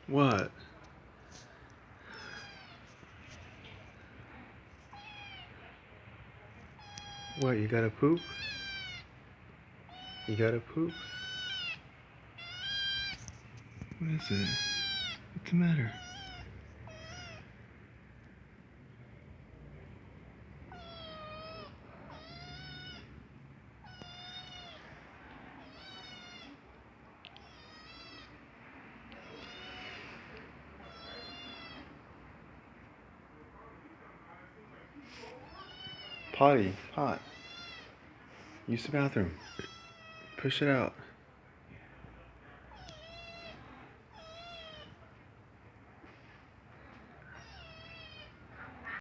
What? What, you gotta poop? You gotta poop? What is it? What's the matter? Potty, pot. Use the bathroom. Push it out.